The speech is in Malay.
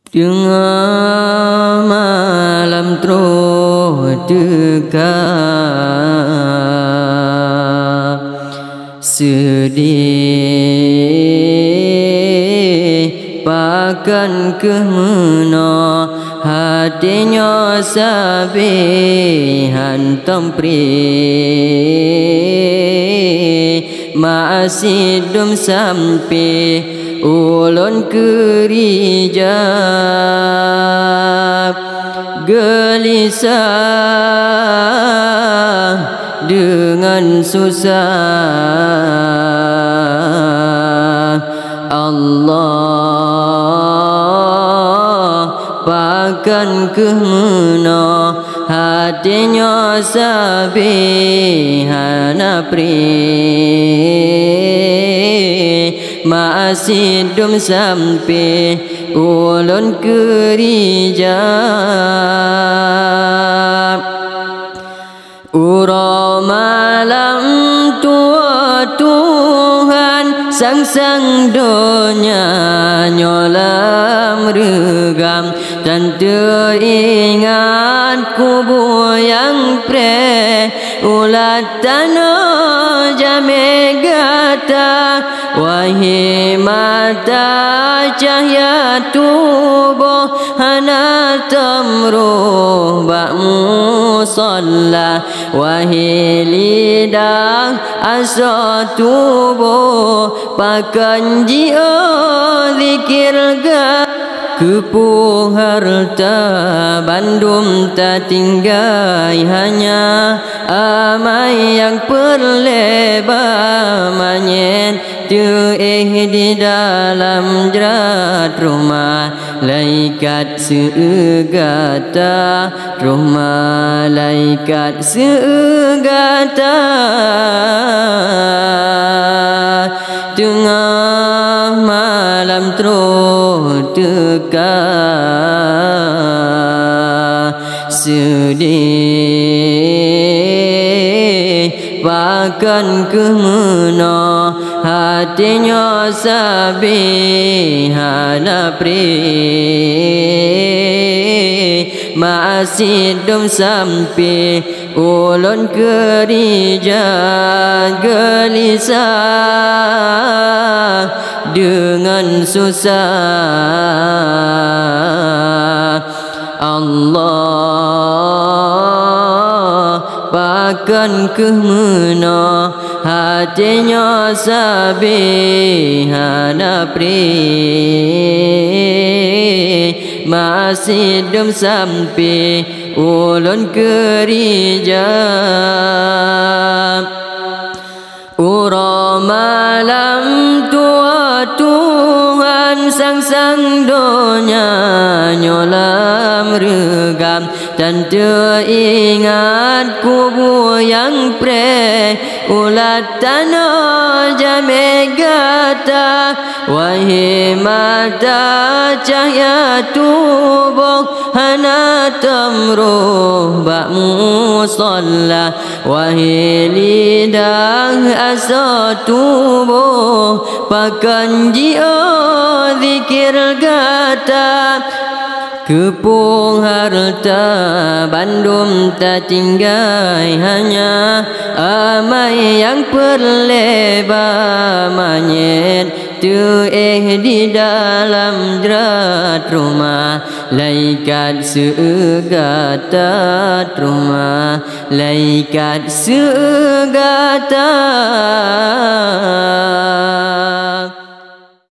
Tengah malam terus dekat, sedih pakan kemana hatinya sabi hantam pri masih dum sampai ulun kerijab gelisah dengan susah. Allah pakan kemana hatinya sabi hanapri masih dum sampai ulun kerijab. Ura malam tua Tuhan sang dunia nyolam regam dan teringat kubu yang pre ulat tanah jame gata wahai mata cahaya tubuh hanatam ruh bak musalla wahai lidah asa tubuh pakan jia zikir kepuh harta bandum tak tinggai hanya amai yang perlebar manyen di dalam jerat rumah laikat seegata rumah laikat seegata tengah malam terus dekat sedih pakan kemana hatinya sabi hanapri masih dum sampai ulun kerijab gelisah dengan susah. Allah pakan kemana hatinya sabi hanapri masih dum sampai ulun kerijab. Ura malam tua Tuhan sang dunia nyolam regam dan teringat kubu yang pre ulat tanah jame gata wahai mata cahaya tubuh hanatam ruh bak musalla wahai lidah asa tubuh pakan jia zikir gata kepuh harta bandum tak tinggai hanya amai yang perlebar manyet di dalam jerat rumah laikat seegata rumah laikat seegata